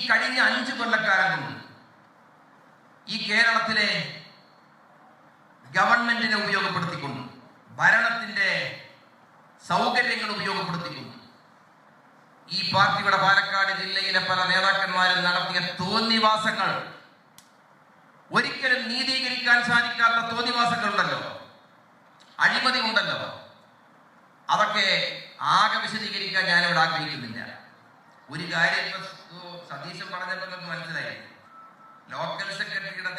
കഴിഞ്ഞ 5 കൊല്ലക്കാലം കൊണ്ട് ഈ കേരളത്തിലെ ഗവൺമെന്റിനെ ഉപയോഗപ്പെടുത്തിക്കൊണ്ട്, ഭരണത്തിന്റെ സൗകര്യങ്ങൾ ഉപയോഗപ്പെടുത്തിക്കൊണ്ട് ഈ പാർട്ടിയുടെ പാലക്കാട് ജില്ലയിലെ പല നേതാക്കന്മാരും നടത്തിയ തോന്നിവാസങ്ങൾ, ഒരിക്കലും നീതീകരിക്കാൻ സാധിക്കാത്ത തോന്നിവാസങ്ങളുണ്ടല്ലോ, അഴിമതി ഉണ്ടല്ലോ, അതൊക്കെ ആകെ വിശദീകരിക്കാൻ ഞാനിവിടെ ആഗ്രഹിക്കുന്നില്ല. ഒരു കാര്യം സതീശൻ പറഞ്ഞപ്പോൾ നമുക്ക് മനസ്സിലായി. ലോക്കൽ സെക്രട്ടറിയുടെ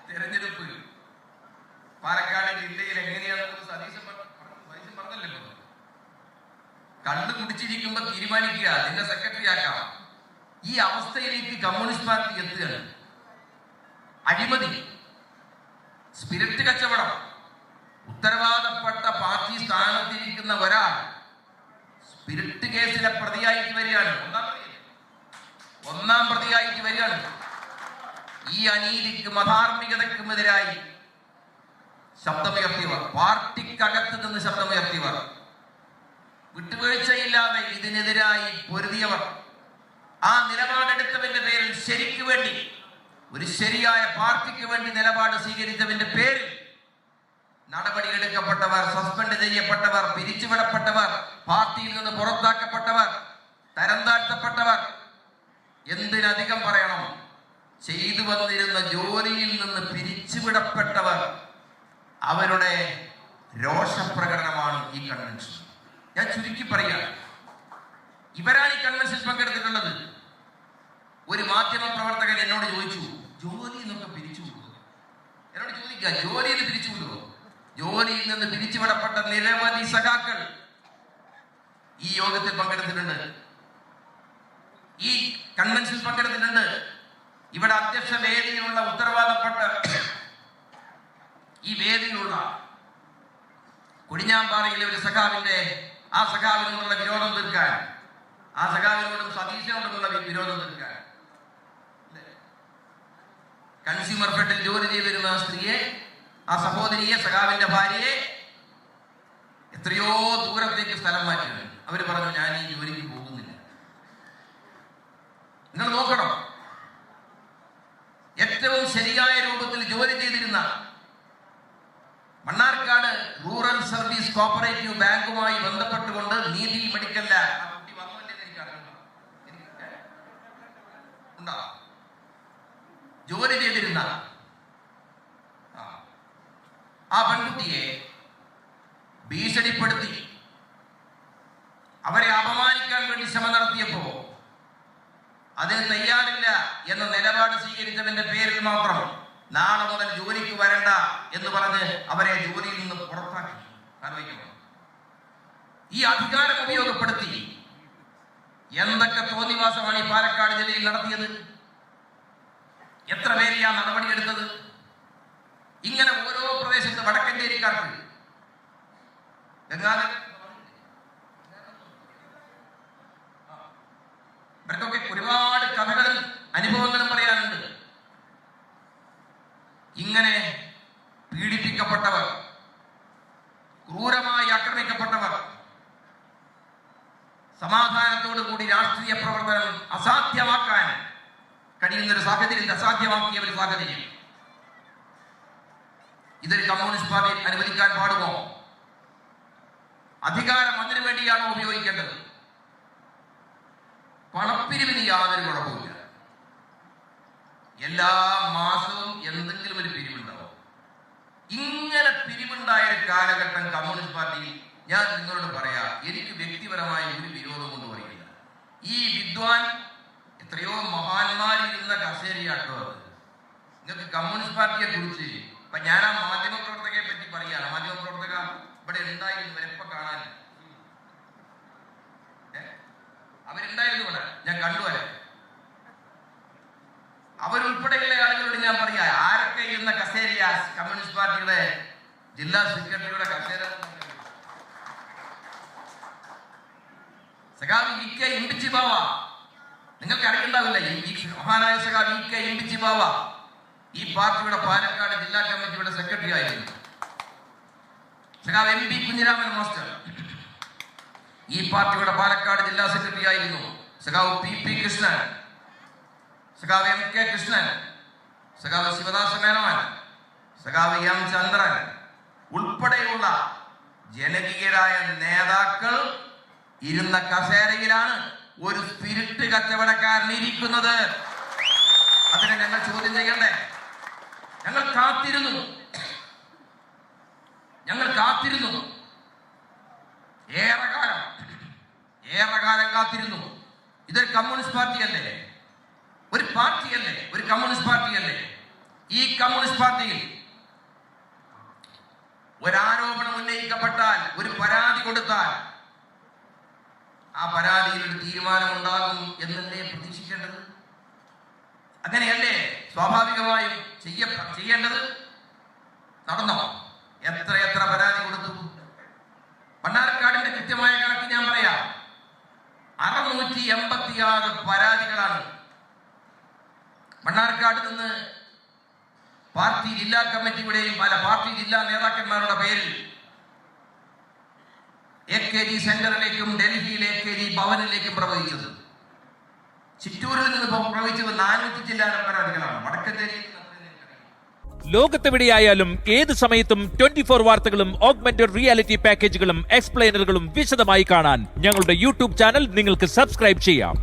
തെരഞ്ഞെടുപ്പ് പാലക്കാട് ജില്ലയിൽ എങ്ങനെയാണെന്ന് സതീശൻ പറഞ്ഞല്ലോ. കണ്ണു കുടിച്ചിരിക്കുമ്പോ തീരുമാനിക്കുക നിന്നെ സെക്രട്ടറി ആക്കാം. ഈ അവസ്ഥയിലേക്ക് കമ്മ്യൂണിസ്റ്റ് പാർട്ടി എത്തുകയാണ്. അഴിമതി, സ്പിരിറ്റ് കച്ചവടം, ഉത്തരവാദപ്പെട്ട പാർട്ടി സ്ഥാനത്തിരിക്കുന്ന ഒരാൾ സ്പിരിറ്റ് കേസിലെ പ്രതിയായിട്ട് വരികയാണ്, ഒന്നാം പ്രതിയായിട്ട് വരികയാണ്. ഈ അനീതിക്കും അധാർമികതയ്ക്കുമെതിരായി ശബ്ദമുയർത്തിയവർ, പാർട്ടിക്കകത്ത് നിന്ന് ശബ്ദമുയർത്തിയവർ, വിട്ടുവീഴ്ചയില്ലാതെ ഇതിനെതിരായി പൊരുതിയവർ, ആ നിലപാടെടുത്തതിന്റെ പേരിൽ ശരിക്കു വേണ്ടി, ഒരു ശരിയായ പാർട്ടിക്ക് വേണ്ടി നിലപാട് സ്വീകരിച്ചതിന്റെ പേരിൽ നടപടിയെടുക്കപ്പെട്ടവർ, സസ്പെൻഡ് ചെയ്യപ്പെട്ടവർ, പിരിച്ചുവിടപ്പെട്ടവർ, പാർട്ടിയിൽ നിന്ന് പുറത്താക്കപ്പെട്ടവർ, തരം താഴ്ത്തപ്പെട്ടവർ, എന്തിനധികം പറയണം, ചെയ്തു വന്നിരുന്ന ജോലിയിൽ നിന്ന് പിരിച്ചുവിടപ്പെട്ടവർ, അവരുടെ രോഷപ്രകടനമാണ് ഈ കൺവെൻഷൻ. ഞാൻ ചുരുക്കി പറയാം, ഇവരാണ് ഈ കൺവെൻഷൻ പങ്കെടുത്തിട്ടുള്ളത്. ഒരു മാധ്യമ പ്രവർത്തകൻ എന്നോട് ചോദിച്ചു, ജോലി എന്നൊക്കെ പിരിച്ചുവിടുമോ? എന്നോട് ചോദിക്കുക, ജോലിയിൽ നിന്ന് പിരിച്ചുവിടുമോ? ജോലിയിൽ നിന്ന് പിരിച്ചുവിടപ്പെട്ട നിരവധി സഖാക്കൾ ഈ യോഗത്തിൽ പങ്കെടുത്തിട്ടുണ്ട്, ഈ കൺവെൻഷനിൽ പങ്കെടുത്തിട്ടുണ്ട്. ഇവിടെ അധ്യക്ഷ വേദിയിലുള്ള ഉത്തരവാദപ്പെട്ട ഈ വേദിയിലുള്ള കൊടിഞ്ഞാമ്പാറയിലെ ഒരു സഖാവിന്റെ, ആ സഖാവിനോടുള്ള വിരോധം തീർക്കാൻ, ആ സഖാവിനോടും സതീശനോടുമുള്ള വിരോധം തീർക്കാൻ, കൺസ്യൂമർ ഫെഡിൽ ജോലി ചെയ്തിരുന്ന സ്ത്രീയെ, ആ സഹോദരിയെ, സഖാവിന്റെ ഭാര്യയെ എത്രയോ ദൂരത്തേക്ക് സ്ഥലം മാറ്റിയാണ്. അവര് പറഞ്ഞു, ഞാൻ ഈ ജോലിക്ക് പോകുന്നില്ല. നിങ്ങൾ നോക്കണം, ഏറ്റവും ശരിയായ രൂപത്തിൽ ജോലി ചെയ്തിരുന്ന മണ്ണാർക്കാട് റൂറൽ സർവീസ് കോപ്പറേറ്റീവ് ബാങ്കുമായി ബന്ധപ്പെട്ടുകൊണ്ട് നീതി മെഡിക്കൽ ലാബ് ജോലി ചെയ്തിരുന്ന ആ പെൺകുട്ടിയെ ഭീഷണിപ്പെടുത്തി അവരെ അപമാനിക്കാൻ വേണ്ടി ശ്രമം നടത്തിയപ്പോ അതിന് തയ്യാറില്ല എന്ന നിലപാട് സ്വീകരിച്ചതിന്റെ പേരിൽ മാത്രം നാളെ മുതൽ ജോലിക്ക് വരണ്ട എന്ന് പറഞ്ഞ് അവരെ ജോലിയിൽ നിന്ന് പുറത്താക്കി. ആലോചിക്കണം, ഈ അധികാരം ഉപയോഗപ്പെടുത്തി എന്തൊക്കെ തോന്നിവാസമാണ് ഈ പാലക്കാട് ജില്ലയിൽ നടത്തിയത്. എത്ര പേര് ആ നടപടിയെടുത്തത്. ഇങ്ങനെ ഓരോ പ്രദേശത്ത് വടക്കഞ്ചേരിക്കാർക്ക് ഇവർക്കൊക്കെ ഒരുപാട് കഥകളും അനുഭവങ്ങളും പറയാനുണ്ട്. ഇങ്ങനെ പീഡിപ്പിക്കപ്പെട്ടവർ, ക്രൂരമായി ആക്രമിക്കപ്പെട്ടവർ, സമാധാനത്തോടു കൂടി രാഷ്ട്രീയ പ്രവർത്തനം അസാധ്യമാക്കാൻ കഴിയുന്നൊരു സാഹചര്യം, അസാധ്യമാക്കിയ ഒരു സാഹചര്യം, ഇതൊരു കമ്മ്യൂണിസ്റ്റ് പാർട്ടി അനുവദിക്കാൻ പാടുമോ? അധികാരം അതിനു വേണ്ടിയാണോ ഉപയോഗിക്കേണ്ടത്? പണപ്പിരിവിന് യാതൊരു കുഴപ്പമില്ല. എല്ലാ മാസവും എന്തെങ്കിലും ഒരു പിരിവുണ്ടാവും. ഇങ്ങനെ പിരിവുണ്ടായ ഒരു കാലഘട്ടം കമ്മ്യൂണിസ്റ്റ് പാർട്ടിയിൽ, ഞാൻ നിങ്ങളോട് പറയാ, എനിക്ക് വ്യക്തിപരമായ ഒരു വിരോധം കൊണ്ട് പറയില്ല. ഈ വിദ്വാൻ എത്രയോ മഹാന്മാരിരുന്ന കസേരയാട്ടോ അത്. നിങ്ങൾക്ക് കമ്മ്യൂണിസ്റ്റ് പാർട്ടിയെ കുറിച്ച് ഇപ്പൊ ഞാൻ ആ മാധ്യമപ്രവർത്തകയെ പറ്റി പറയാണ്. മാധ്യമപ്രവർത്തക ഇവിടെ ഉണ്ടായിരുന്നു, ഇവരെപ്പ കാണാൻ അവരുണ്ടായിരുന്നു ഇവിടെ, ഞാൻ കണ്ടുവരെ. അവരുൾപ്പെടെയുള്ള ആളുകളോട് ഞാൻ പറയാ, ആരൊക്കെ ഇരുന്ന കസേര കമ്മ്യൂണിസ്റ്റ് പാർട്ടിയുടെ ജില്ലാ സെക്രട്ടറിയുടെ കസേര. സഖാവ് ഇ.കെ. ഇമ്പിച്ചി ബാവ, നിങ്ങൾക്ക് അറിയണ്ടാവില്ല, മഹാനായ സഖാവ് ഇ.കെ. ഇമ്പിച്ചി ബാവ ഈ പാർട്ടിയുടെ പാലക്കാട് ജില്ലാ കമ്മിറ്റിയുടെ സെക്രട്ടറി ആയിരുന്നു. സഖാവ് എം.പി. കുഞ്ഞിരാമൻ മാസ്റ്റർ ഈ പാർട്ടിയുടെ പാലക്കാട് ജില്ലാ സെക്രട്ടറി ആയിരുന്നു. സഖാവ് പി.പി. കൃഷ്ണൻ സഖാവ് എം കെ കൃഷ്ണൻ, സഖാവ് ശിവദാസ മേനോൻ, സഖാവ് എം ചന്ദ്രൻ ഉൾപ്പെടെയുള്ള ജനകീയരായ നേതാക്കൾ ഇരുന്ന കസേരയിലാണ് ഒരു സ്പിരിറ്റ് കച്ചവടക്കാരൻ ഇരിക്കുന്നത്. അതിനെ ഞങ്ങൾ ചോദ്യം ചെയ്യണ്ടേ? ഞങ്ങൾ കാത്തിരുന്നു ഏറെ കാലം കാത്തിരുന്നു. ഇതൊരു കമ്മ്യൂണിസ്റ്റ് പാർട്ടിയല്ലേ? ഒരു കമ്മ്യൂണിസ്റ്റ് പാർട്ടിയല്ലേ? ഈ കമ്മ്യൂണിസ്റ്റ് പാർട്ടിയിൽ ഒരാരോപണം ഉന്നയിക്കപ്പെട്ടാൽ, ഒരു പരാതി കൊടുത്താൽ ആ പരാതിയിൽ ഒരു തീരുമാനം ഉണ്ടാകും എന്നല്ലേ പ്രതീക്ഷിക്കേണ്ടത്? അങ്ങനെയല്ലേ സ്വാഭാവികമായും ചെയ്യേണ്ടത്? നടന്നോ? എത്ര പരാതി കൊടുത്തു? മണ്ണാർക്കാടിന്റെ കൃത്യമായ കണക്ക് ഞാൻ പറയാം. 686 പരാതികളാണ് മണ്ണാർക്കാട് നിന്ന് പാർട്ടി ജില്ലാ കമ്മിറ്റിയുടെയും പാർട്ടി ജില്ലാ നേതാക്കന്മാരുടെ പേരിൽ AKG സെന്ററിലേക്കും ഡൽഹിയിലെ AKG ഭവനിലേക്കും പ്രവഹിച്ചത്. ചിറ്റൂരിൽ നിന്ന് പ്രവഹിച്ചത് 400 ജില്ലാ പരാതികളാണ്. വടക്കഞ്ചേരിയിൽ ലോകത്തെവിടെയായാലും ഏത് സമയത്തും 24 വാർത്തകളും ഓഗ്മെന്റഡ് റിയാലിറ്റി പാക്കേജുകളും എക്സ്പ്ലെയിനറുകളും വിശദമായി കാണാൻ ഞങ്ങളുടെ യൂട്യൂബ് ചാനൽ നിങ്ങൾക്ക് സബ്സ്ക്രൈബ് ചെയ്യാം.